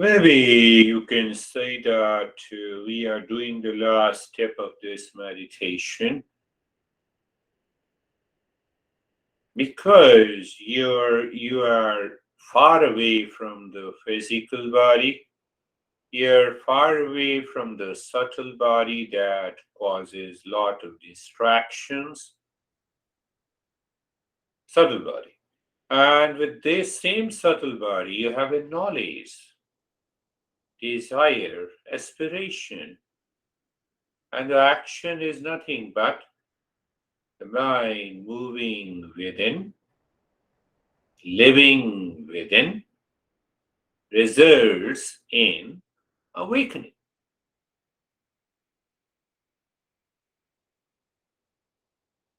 Maybe you can say that we are doing the last step of this meditation because you are far away from the physical body. You're far away from the subtle body that causes lot of distractions. Subtle body. And with this same subtle body, you have a knowledge, desire, aspiration, and the action is nothing but the mind moving within, living within, results in awakening.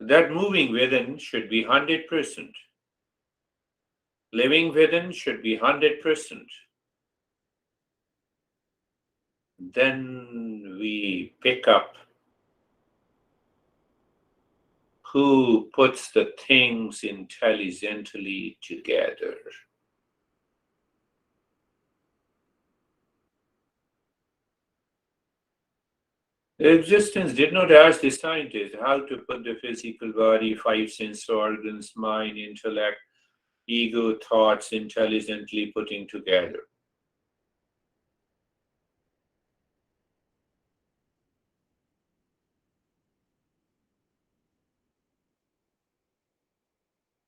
That moving within should be 100%. Living within should be 100%. Then we pick up who puts the things intelligently together. The existence did not ask the scientist how to put the physical body, five sense organs, mind, intellect, ego, thoughts intelligently putting together.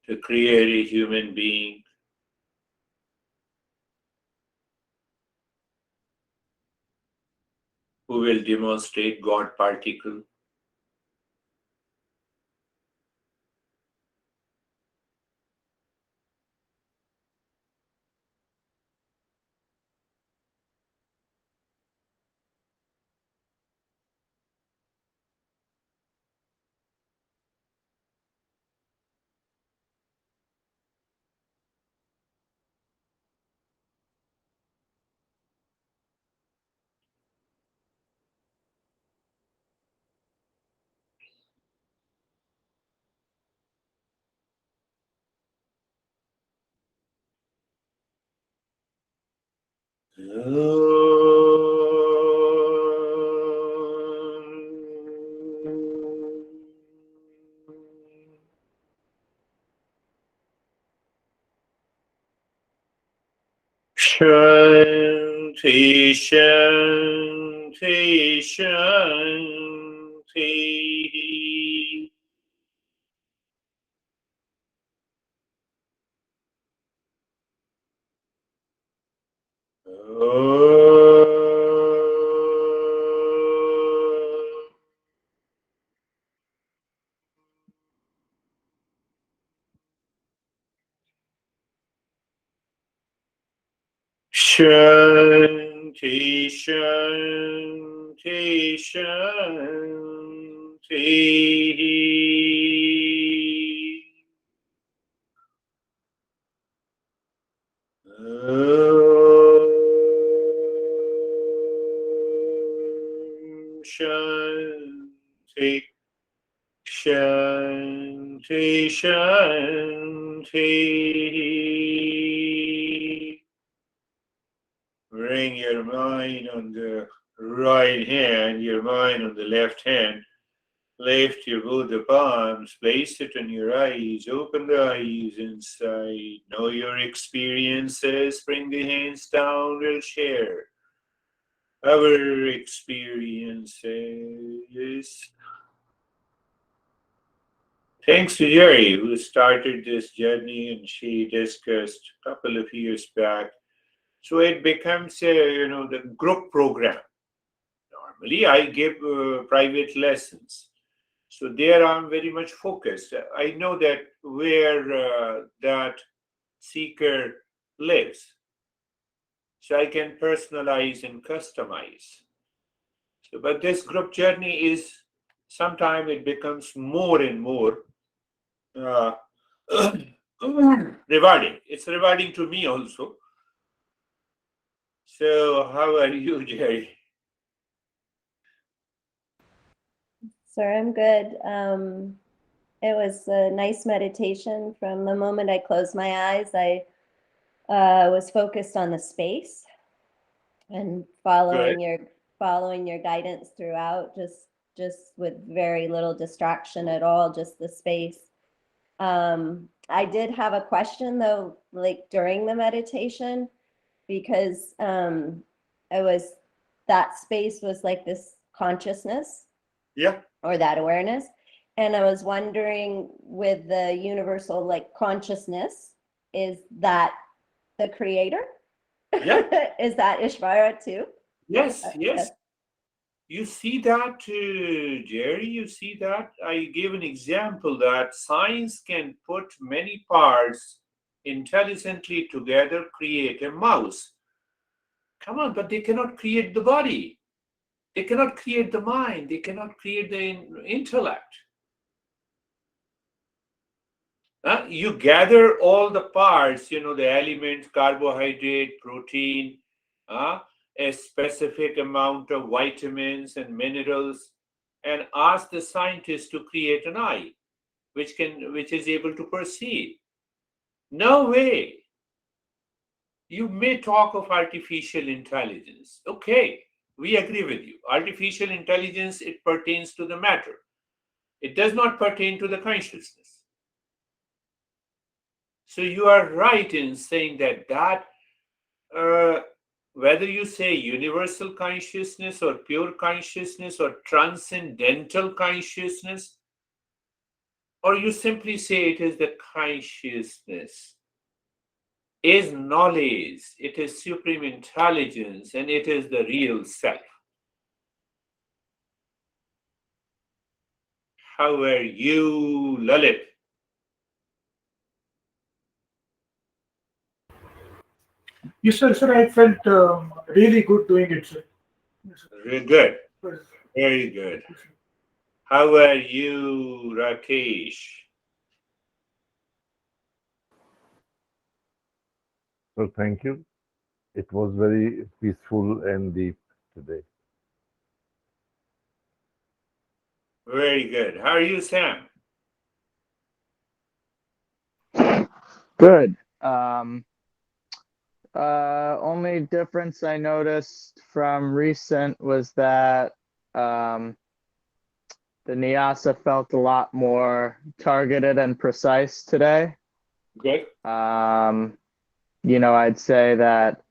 To create a human being who will demonstrate God particle. Shanti, Shanti, Shanti. Shanti, Shanti, Shanti. Shanti, Shanti, Shanti. Bring your mind on the right hand, your mind on the left hand. Lift your both the palms, place it on your eyes, open the eyes inside. Know your experiences, bring the hands down, we'll share our experiences. Thanks to Jerry, who started this journey and she discussed a couple of years back. So it becomes the group program. Normally, I give private lessons. So there I'm very much focused. I know that where that seeker lives. So I can personalize and customize. So, but this group journey is sometimes it becomes more and more uh, rewarding. It's rewarding to me also. So how are you, Jerry? Sir, I'm good. It was a nice meditation. From the moment I closed my eyes, I was focused on the space. and Good. following your guidance throughout, just with very little distraction at all, just the space. I did have a question though, like during the meditation, because it was that space was like this consciousness Yeah. or that awareness. And I was wondering, with the universal like consciousness, is that the creator? Yeah. Is that Ishvara too? Yes. Yes. Yes. You see that, Jerry? You see that? I gave an example that science can put many parts intelligently together, create a mouse. Come on, but they cannot create the body. They cannot create the mind. They cannot create the intellect. You gather all the parts, the elements, carbohydrate, protein, uh, a specific amount of vitamins and minerals, and ask the scientist to create an eye, which is able to perceive. No way. You may talk of artificial intelligence. Okay, we agree with you. Artificial intelligence, it pertains to the matter. It does not pertain to the consciousness. So you are right in saying that uh, whether you say universal consciousness or pure consciousness or transcendental consciousness, or you simply say it is the consciousness, is knowledge, it is supreme intelligence, and it is the real self. How are you, Lalit? Yes, sir. I felt really good doing it, sir. Yes, sir. Very good. Yes, Very good. yes, sir. How are you, Rakesh? Well, thank you. It was very peaceful and deep today. Very good. How are you, Sam? Good. Only difference I noticed from recent was that the Nyasa felt a lot more targeted and precise today. Good. I'd say that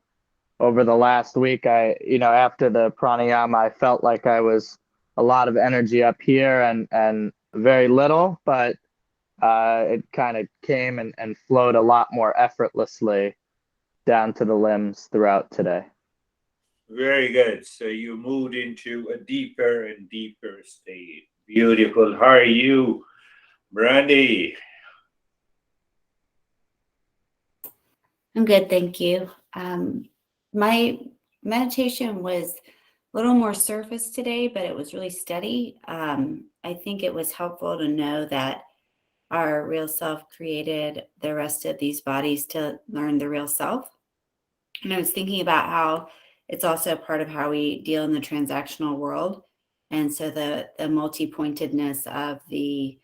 over the last week, after the pranayama, I felt like I was a lot of energy up here and very little, but it kind of came and flowed a lot more effortlessly down to the limbs throughout today. Very good. So you moved into a deeper and deeper state. Beautiful. How are you, Brandy? I'm good, thank you. My meditation was a little more surface today, but it was really steady. I think it was helpful to know that our real self created the rest of these bodies to learn the real self. And I was thinking about how it's also part of how we deal in the transactional world. And so the multi-pointedness of the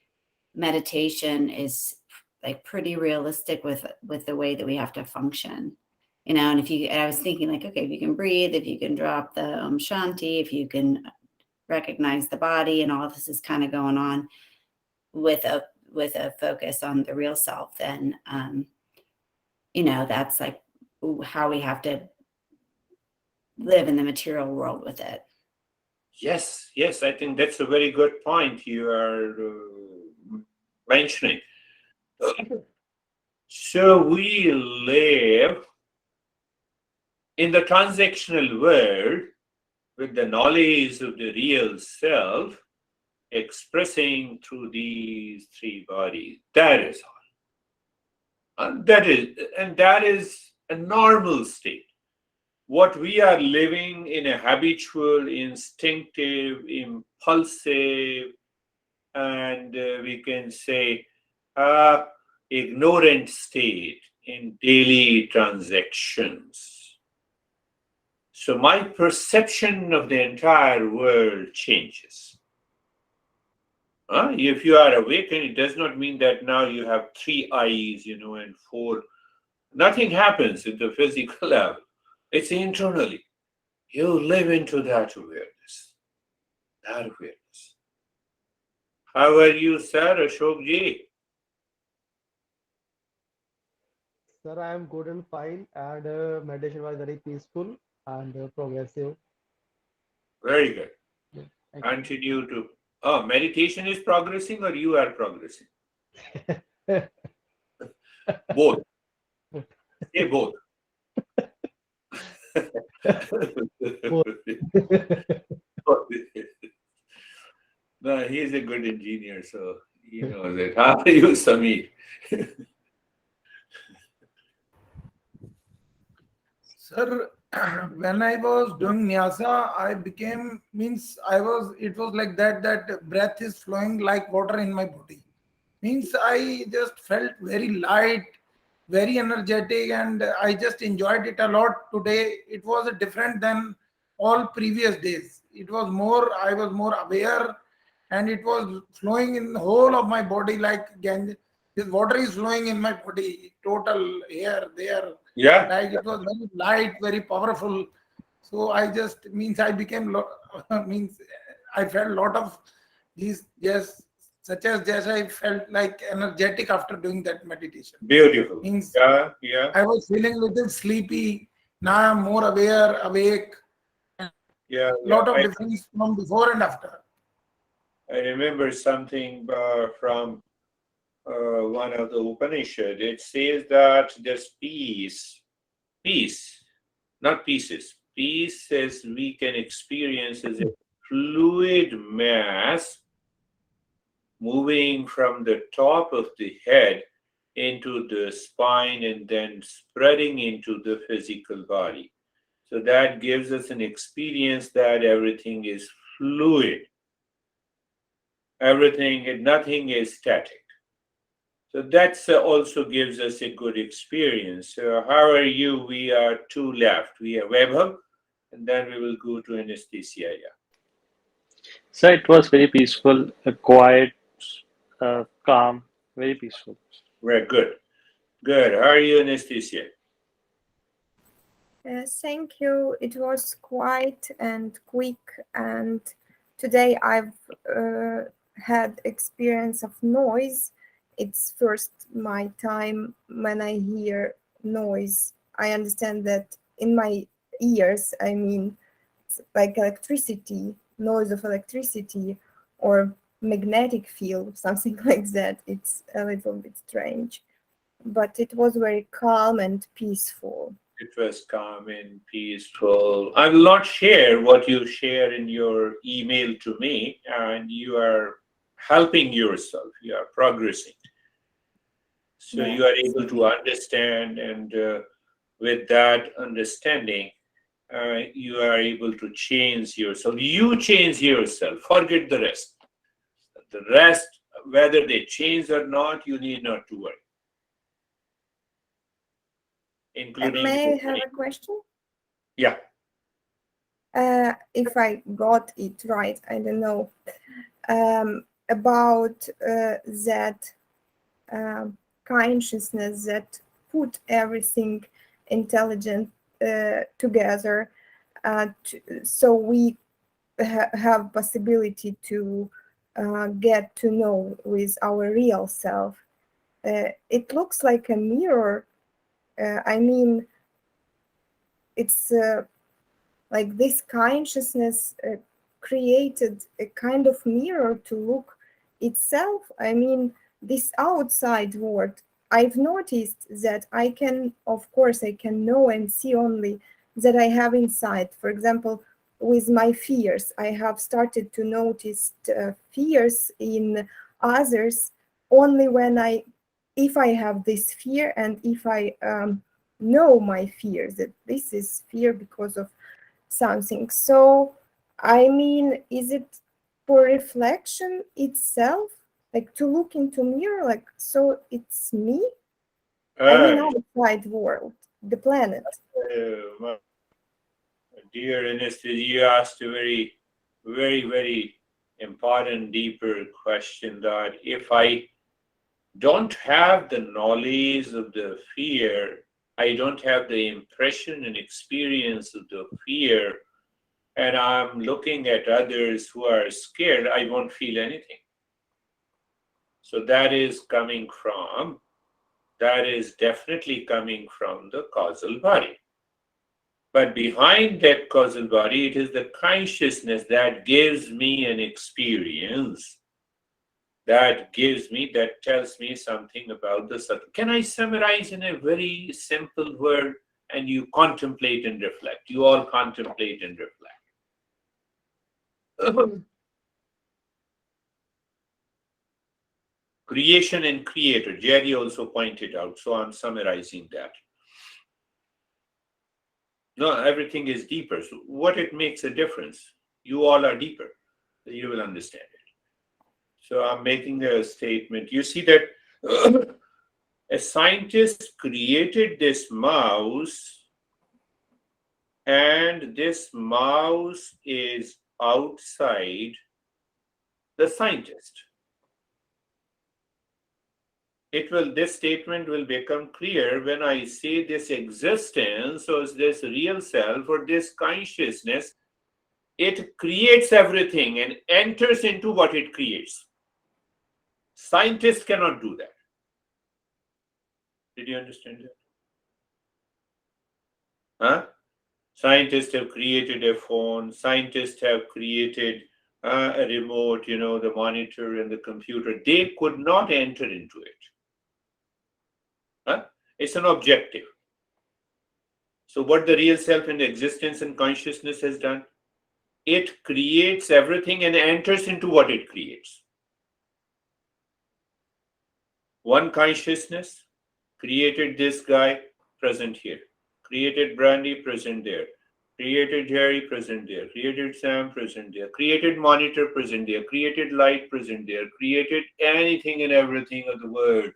meditation is like pretty realistic with the way that we have to function, and I was thinking like, okay, if you can breathe, if you can drop the shanti, if you can recognize the body, and all of this is kind of going on with a focus on the real self, then that's like how we have to live in the material world with it. Yes, yes, I think that's a very good point you are mentioning. So we live in the transactional world with the knowledge of the real self expressing through these three bodies. That is all. And that is a normal state. What we are living in a habitual, instinctive, impulsive, and we can say ignorant state in daily transactions. So my perception of the entire world changes. If you are awakened, it does not mean that now you have three eyes, and four. Nothing happens in the physical level. It's internally. you live into that awareness. That awareness. How are you, sir, Ashok ji? Sir, I am good and fine, and meditation was very peaceful and progressive. Very good. Yeah, thank Continue to. Oh, meditation is progressing or you are progressing? you. Both. Say both. Both. No, he's a good engineer, so he knows it. How are you, Samir? Sir, when I was doing nyasa, I became it was like that breath is flowing like water in my body. Means I just felt very light, very energetic, and I just enjoyed it a lot today. It was different than all previous days. It was more, I was more aware, and it was flowing in the whole of my body like Ganges. This water is flowing in my body, total here, there. Yeah. Like it was very light, very powerful. So I just means I became means I felt a lot of these just such as just I felt like energetic after doing that meditation. Beautiful. Means Yeah, yeah, I was feeling a little sleepy. Now I'm more aware, awake. yeah, yeah. Lot of difference from before and after. I remember something from one of the Upanishad. It says that there's peace, not pieces. Peace as we can experience as a fluid mass moving from the top of the head into the spine and then spreading into the physical body. So that gives us an experience that everything is fluid. Nothing is static. So that also gives us a good experience. How are you? We are two left. We have Webhub, and then we will go to anesthesia. Yeah. So it was very peaceful, quiet, calm, very peaceful. Very good. Good. How are you, anesthesia? Thank you. It was quiet and quick, and today I've had experience of noise. It's first my time when I hear noise. I understand that in my ears, I mean, it's like electricity, noise of electricity, or magnetic field, something like that. It's a little bit strange, but it was very calm and peaceful. It was calm and peaceful. I will not share what you share in your email to me, and you are helping yourself. You are progressing. So you are able to understand, and with that understanding, you are able to change yourself. You change yourself. Forget the rest. The rest, whether they change or not, you need not to worry. Including. May I have a question? Yeah. If I got it right, I don't know. About that consciousness that put everything intelligent together, so we have possibility to get to know with our real self. It looks like a mirror. I mean, it's like this consciousness created a kind of mirror to look itself. I mean, this outside world, I've noticed that I can, of course, I can know and see only that I have inside. For example, with my fears, I have started to notice fears in others only when if I have this fear, and if I know my fear, that this is fear because of something. So, I mean, is it for reflection itself, like to look into mirror, like, so it's me? I mean, outside world, the planet. My dear anesthesia, you asked a very, very, very important, deeper question that if I don't have the knowledge of the fear, I don't have the impression and experience of the fear, and I'm looking at others who are scared, I won't feel anything. So that is definitely coming from the causal body. But behind that causal body, it is the consciousness that gives me an experience, that tells me something about the subtle. Can I summarize in a very simple word? And you contemplate and reflect. You all contemplate and reflect. Creation and creator. Jerry also pointed out, so I'm summarizing that. No, everything is deeper. So what it makes a difference? You all are deeper. You will understand it. So I'm making a statement. You see that a scientist created this mouse, and this mouse is outside the scientist. This statement will become clear when I say this existence or this real self or this consciousness, it creates everything and enters into what it creates. Scientists cannot do that. Did you understand that? Huh? Scientists have created a phone. Scientists have created a remote, the monitor and the computer. They could not enter into it. Huh? It's an objective. So what the real self and existence and consciousness has done, it creates everything and enters into what it creates. One consciousness created this guy, present here. Created Brandy, present there. Created Jerry, present there. Created Sam, present there. Created monitor, present there. Created light, present there. Created anything and everything of the world.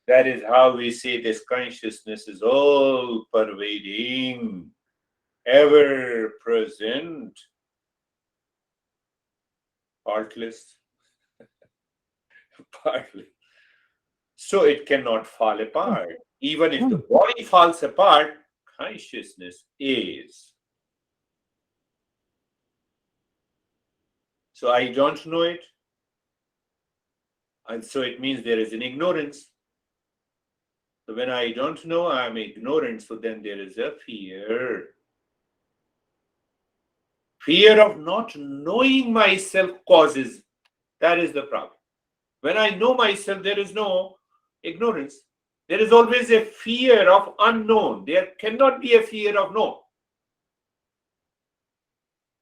That is how we say this consciousness is all pervading, ever present, partless, partly. So it cannot fall apart. Even if the body falls apart, consciousness is. So I don't know it. And so it means there is an ignorance. So when I don't know, I'm ignorant. So then there is a fear. Fear of not knowing myself causes. That is the problem. When I know myself, there is no ignorance. There is always a fear of unknown. There cannot be a fear of known.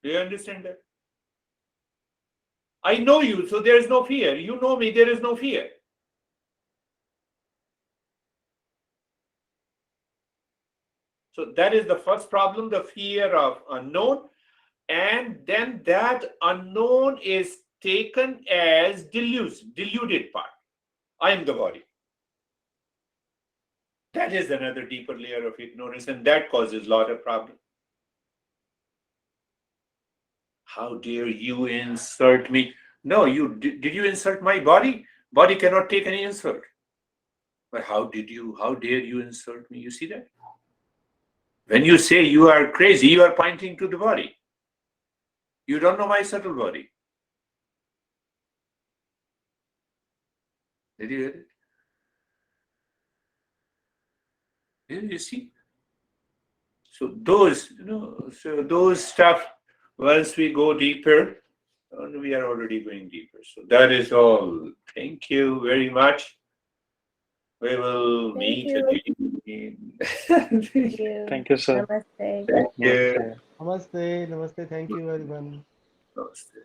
Do you understand that? I know you, so there is no fear. You know me, there is no fear. So that is the first problem, the fear of unknown. And then that unknown is taken as deluded part. I am the body. That is another deeper layer of ignorance, and that causes a lot of problems. How dare you insult me? No, did you insult my body? Body cannot take any insult. But how dare you insult me? You see that? When you say you are crazy, you are pointing to the body. You don't know my subtle body. Did you hear it? You see? So those stuff, once we go deeper, we are already going deeper. So that is all. Thank you very much. We will meet again. Thank you. Thank you, sir. Namaste. Thank you. Namaste. Namaste. Thank you, everyone. Namaste.